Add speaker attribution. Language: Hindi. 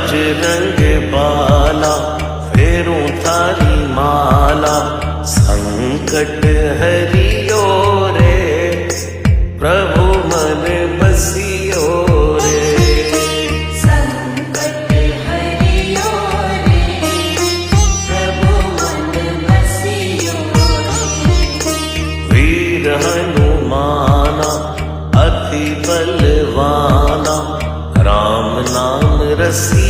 Speaker 1: बजरंग बाला फेरूं थारी माला, संकट हरियो रे प्रभु मन बसियो रे।
Speaker 2: संकट हरियो रे प्रभु मन बसियो रे।
Speaker 1: वीर हनुमाना अति बलवाना, राम नाम रसी